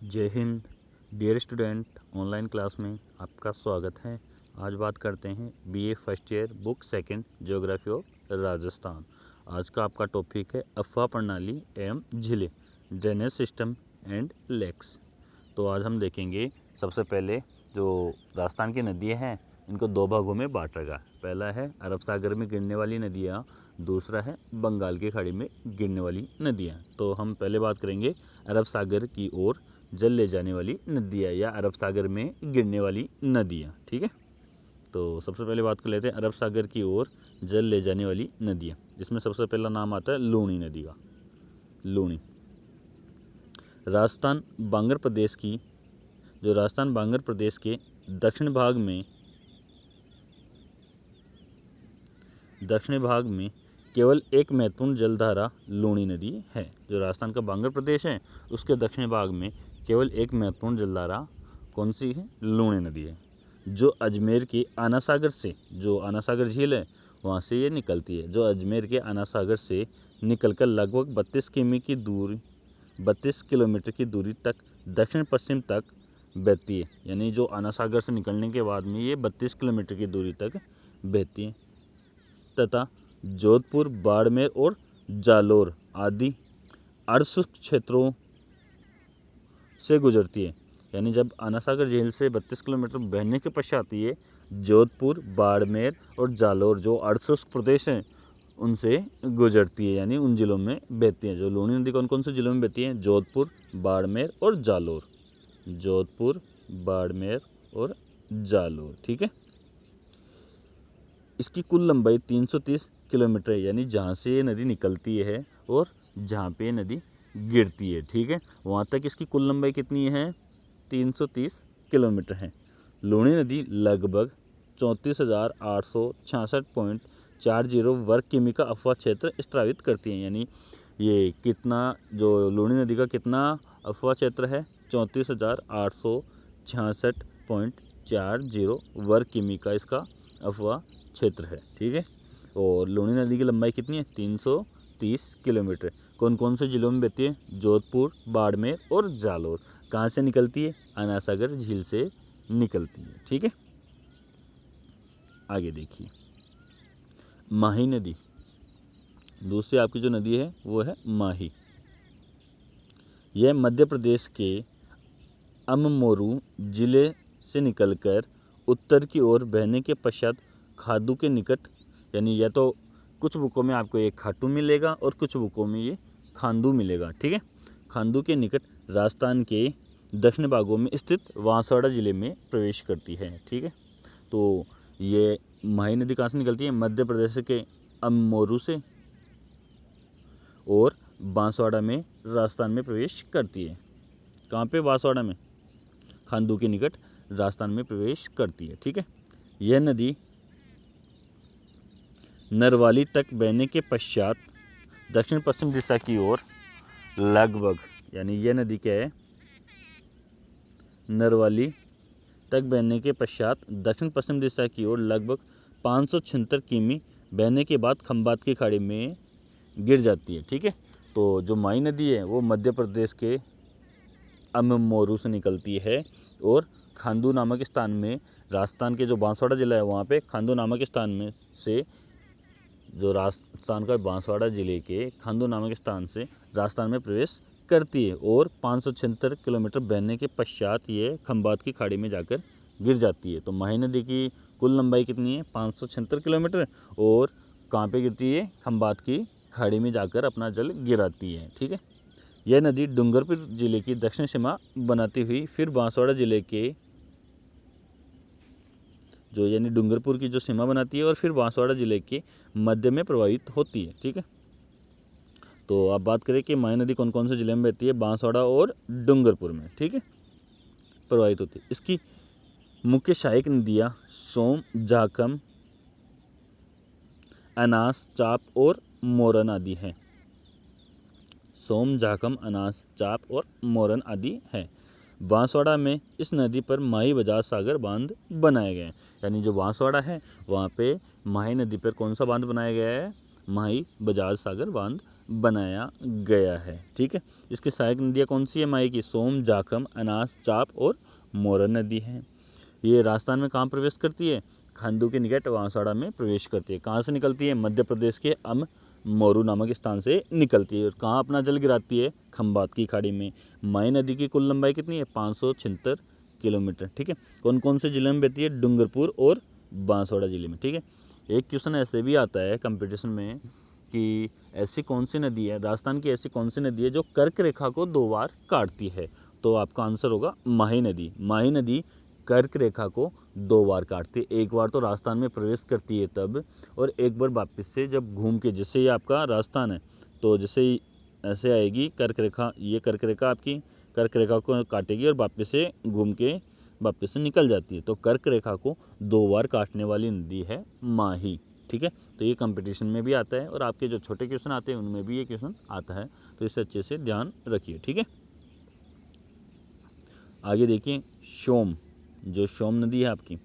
जय Hind. Dear student, online class में आपका स्वागत है। आज बात करते हैं BA first year book second geography of Rajasthan. आज का आपका टॉपिक है अफवाह प्रणाली एवं झीलें, ड्रेनेज सिस्टम एंड लेक्स। तो आज हम देखेंगे सबसे पहले जो राजस्थान की नदियाँ हैं इनको दो भागों में बांट रखा है। पहला है अरब सागर में गिरने वाली नदियाँ, दूसरा है बंगाल की खाड़ी में गिरने वाली नदियाँ। तो हम पहले बात करेंगे अरब सागर की ओर जल ले जाने वाली नदियाँ या अरब सागर में गिरने वाली नदियाँ। ठीक है, तो सबसे पहले बात कर लेते हैं अरब सागर की ओर जल ले जाने वाली नदियाँ। इसमें सबसे पहला नाम आता है लूणी नदी का। लूणी राजस्थान बांगर प्रदेश की राजस्थान बांगर प्रदेश के दक्षिण भाग में केवल एक महत्वपूर्ण जलधारा लूणी नदी है। जो राजस्थान का बांगर प्रदेश है उसके दक्षिणी भाग में केवल एक महत्वपूर्ण जलधारा कौन सी है? लूणी नदी है, जो अजमेर के आना सागर से, जो आना सागर झील है वहाँ से ये निकलती है। जो अजमेर के आना सागर से निकलकर लगभग 32 किलोमीटर की दूरी तक दक्षिण पश्चिम तक बहती है। यानी जो आना सागर से निकलने के बाद में ये 32 किलोमीटर की दूरी तक बहती है तथा जोधपुर, बाड़मेर और जालोर आदि अर्धशुष्क क्षेत्रों से गुजरती है। यानी जब आना सागर झील से 32 किलोमीटर बहने के पश्चात ये जोधपुर, बाड़मेर और जालोर जो अर्धशुष्क प्रदेश हैं उनसे गुजरती है, यानी उन जिलों में बहती है। जो लूणी नदी कौन कौन से जिलों में बहती है? जोधपुर, बाड़मेर और जालोर। जोधपुर, बाड़मेर और जालोर। ठीक है, इसकी कुल लंबाई 330 किलोमीटर है। यानी जहाँ से ये नदी निकलती है और जहाँ पे ये नदी गिरती है, ठीक है, वहाँ तक इसकी कुल लंबाई कितनी है? 330 किलोमीटर है। लूणी नदी लगभग 34,866.40 वर्ग किमी का अफवाह क्षेत्र स्त्रावित करती है। यानी ये कितना, जो लूणी नदी का कितना अफवाह क्षेत्र है? 34,866.40 वर्ग किमी का इसका अफवाह क्षेत्र है। ठीक है, और लूणी नदी की लंबाई कितनी है? 330 किलोमीटर। कौन कौन से जिलों में बहती है? जोधपुर, बाड़मेर और जालोर। कहाँ से निकलती है? आना सागर झील से निकलती है। ठीक है, आगे देखिए माही नदी। दूसरी आपकी जो नदी है वो है माही। यह मध्य प्रदेश के अममोरू जिले से निकलकर उत्तर की ओर बहने के पश्चात खादू के निकट, यानी या तो कुछ बुकों में आपको ये खाटू मिलेगा और कुछ बुकों में ये खांदू मिलेगा। ठीक है, खांदू के निकट राजस्थान के दक्षिण भागों में स्थित बांसवाड़ा जिले में प्रवेश करती है। ठीक है, तो ये माही नदी कहाँ से निकलती है? मध्य प्रदेश के अममोरू से और बांसवाड़ा में राजस्थान में प्रवेश करती है। कहाँ पे? बांसवाड़ा में, खांदू के निकट राजस्थान में प्रवेश करती है। ठीक है, यह नदी नरवाली तक बहने के पश्चात दक्षिण पश्चिम दिशा की ओर लगभग, यानी यह नदी क्या है? नरवाली तक बहने के पश्चात दक्षिण पश्चिम दिशा की ओर लगभग 576 किमी बहने के बाद खंबात की खाड़ी में गिर जाती है। ठीक है, तो जो माही नदी है वो मध्य प्रदेश के अममोरू से निकलती है और खांदू नामक स्थान में, राजस्थान के जो बांसवाड़ा जिला है वहाँ पे खांदू नामक स्थान में से, जो राजस्थान का बांसवाड़ा जिले के खांदू नामक स्थान से राजस्थान में प्रवेश करती है और 576 किलोमीटर बहने के पश्चात ये खंबात की खाड़ी में जाकर गिर जाती है। तो माही नदी की कुल लंबाई कितनी है? 576 किलोमीटर। और कहाँ पे गिरती है? खंबात की खाड़ी में जाकर अपना जल गिराती है। ठीक है, यह नदी डूंगरपुर जिले की दक्षिण सीमा बनाती हुई फिर बांसवाड़ा जिले के, जो यानी डूंगरपुर की जो सीमा बनाती है और फिर बांसवाड़ा जिले के मध्य में प्रवाहित होती है। ठीक है, तो आप बात करें कि माही नदी कौन कौन से जिले में बहती है? बांसवाड़ा और डूंगरपुर में। ठीक है, प्रवाहित होती है। इसकी मुख्य सहायक नदियाँ सोम, जाखम, अनास, चाप और मोरन आदि हैं। सोम, जाखम, अनास, चाप और मोरन आदि हैं। बांसवाड़ा में इस नदी पर माही बजाज सागर बांध बनाए गए हैं। यानी जो बांसवाड़ा है वहाँ पे माही नदी पर कौन सा बांध बनाया गया है? माही बजाज सागर बांध बनाया गया है। ठीक है, इसकी सहायक नदियाँ कौन सी है माही की? सोम, जाखम, अनास, चाप और मोरन नदी है। ये राजस्थान में कहाँ प्रवेश करती है? खांडू के निकट वांसड़ा में प्रवेश करती है। कहाँ से निकलती है? मध्य प्रदेश के मोरू नामक स्थान से निकलती है। और कहाँ अपना जल गिराती है? खंबात की खाड़ी में। माही नदी की कुल लंबाई कितनी है? 576 किलोमीटर। ठीक है, कौन कौन से जिले में बहती है? डूंगरपुर और बांसवाड़ा जिले में। ठीक है, एक क्वेश्चन ऐसे भी आता है कंपटीशन में कि ऐसी कौन सी नदी है, राजस्थान की ऐसी कौन सी नदी है जो कर्क रेखा को 2 बार काटती है? तो आपका आंसर होगा माही नदी। माही नदी कर्क रेखा को 2 बार काटती है। एक बार तो राजस्थान में प्रवेश करती है तब, और एक बार वापस से जब घूम के, जैसे ये आपका राजस्थान है तो जैसे ही ऐसे आएगी कर्क रेखा, ये कर्क रेखा आपकी कर्क रेखा को काटेगी और वापस से घूम के वापस से निकल जाती है। तो कर्क रेखा को 2 बार काटने वाली नदी है माही। ठीक है, तो ये कंपटीशन में भी आता है और आपके जो छोटे क्वेश्चन आते हैं उनमें भी ये क्वेश्चन आता है, तो इसे अच्छे से ध्यान रखिए। ठीक है, आगे देखिए सोम, जो सोम नदी है आपकी,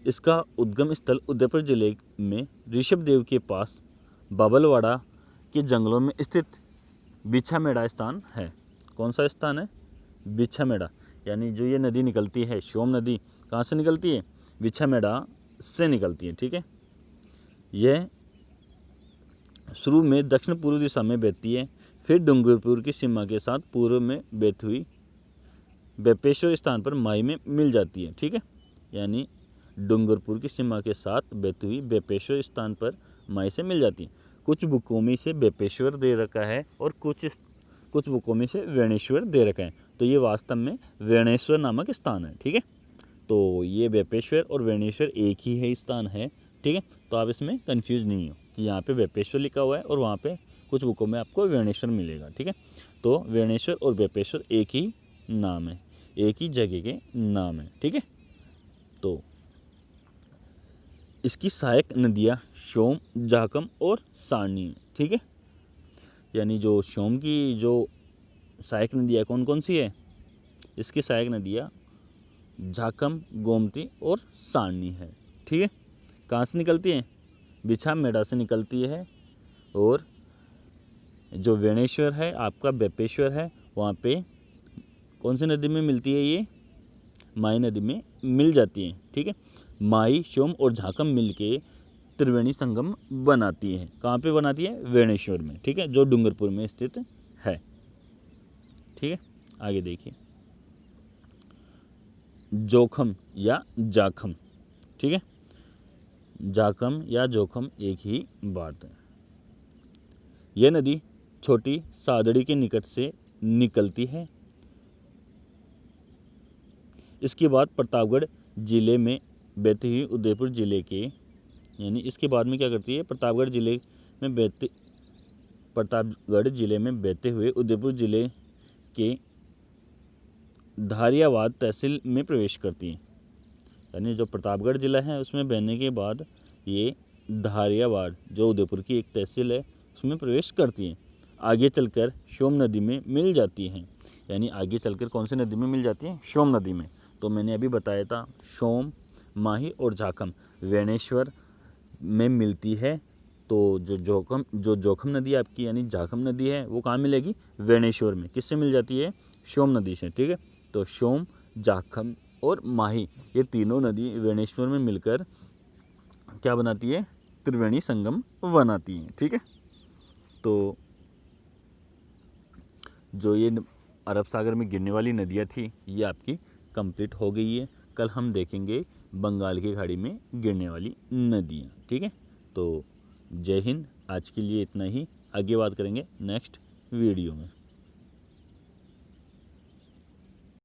इसका उद्गम स्थल उदयपुर जिले में ऋषभदेव के पास बाबलवाड़ा के जंगलों में स्थित बिछामेड़ा स्थान है। कौन सा स्थान है? बिछामेड़ा। यानी जो ये नदी निकलती है सोम नदी, कहाँ से निकलती है? बिछामेड़ा से निकलती है। ठीक है, यह शुरू में दक्षिण पूर्व दिशा में बहती है, फिर डूंगरपुर की सीमा के साथ पूर्व में बहती हुई बेपेश्वर स्थान पर माही में मिल जाती है। ठीक है, यानी डूंगरपुर की सीमा के साथ बहती हुई बेपेश्वर स्थान पर माही से मिल जाती है। कुछ बुकों में से बेपेश्वर दे रखा है और कुछ बुकों में से वेणेश्वर दे रखा है, तो ये वास्तव में वेणेश्वर नामक स्थान है। ठीक है, तो ये बेपेश्वर और वेणेश्वर एक ही है स्थान है। ठीक है, तो आप इसमें कंफ्यूज नहीं हो कि यहाँ पे बेपेश्वर लिखा हुआ है और वहाँ पे कुछ बुकों में आपको वेणेश्वर मिलेगा। ठीक है, तो वेणेश्वर और बेपेश्वर एक ही नाम है, एक ही जगह के नाम है। ठीक है, तो इसकी सहायक नदियाँ सोम, जाखम और सारणी है। ठीक है, यानी जो सोम की जो सहायक नदियाँ कौन कौन सी है? इसकी सहायक नदियाँ जाखम, गोमती और सारणी है। ठीक है, कहाँ से निकलती है? बिछामेड़ा से निकलती है। और जो वेणेश्वर है आपका, बेपेश्वर है, वहाँ पे कौन सी नदी में मिलती है? ये माही नदी में मिल जाती है। ठीक है, माही, सोम और झाकम मिलके त्रिवेणी संगम बनाती है। कहाँ पे बनाती है? वेणेश्वर में। ठीक है, जो डूंगरपुर में स्थित है। ठीक है, आगे देखिए जोखम या जाखम। ठीक है, जाखम या जोखम एक ही बात है। यह नदी छोटी सादड़ी के निकट से निकलती है। इसके बाद प्रतापगढ़ जिले में बहती हुई उदयपुर जिले के, यानी इसके बाद में क्या करती है? प्रतापगढ़ जिले में बहते हुए उदयपुर जिले के धारियावाद तहसील में प्रवेश करती है। यानी जो प्रतापगढ़ जिला है उसमें बहने के बाद ये धारियावाड़ जो उदयपुर की एक तहसील है उसमें प्रवेश करती है। आगे चलकर सोम नदी में मिल जाती हैं। यानी आगे चलकर कौन सी नदी में मिल जाती है? सोम नदी में। तो मैंने अभी बताया था सोम, माही और झाकम वेणेश्वर में मिलती है। तो जो जोखम नदी आपकी यानी झाकम नदी है वो कहाँ मिलेगी? वेणेश्वर में। किससे मिल जाती है? सोम नदी से। ठीक है, तो सोम, झाकम और माही ये तीनों नदी वेणेश्वर में मिलकर क्या बनाती है? त्रिवेणी संगम बनाती है। ठीक है, तो जो ये अरब सागर में गिरने वाली नदियाँ थी ये आपकी कंप्लीट हो गई है। कल हम देखेंगे बंगाल की खाड़ी में गिरने वाली नदियाँ। ठीक है, तो जय हिंद। आज के लिए इतना ही, आगे बात करेंगे नेक्स्ट वीडियो में।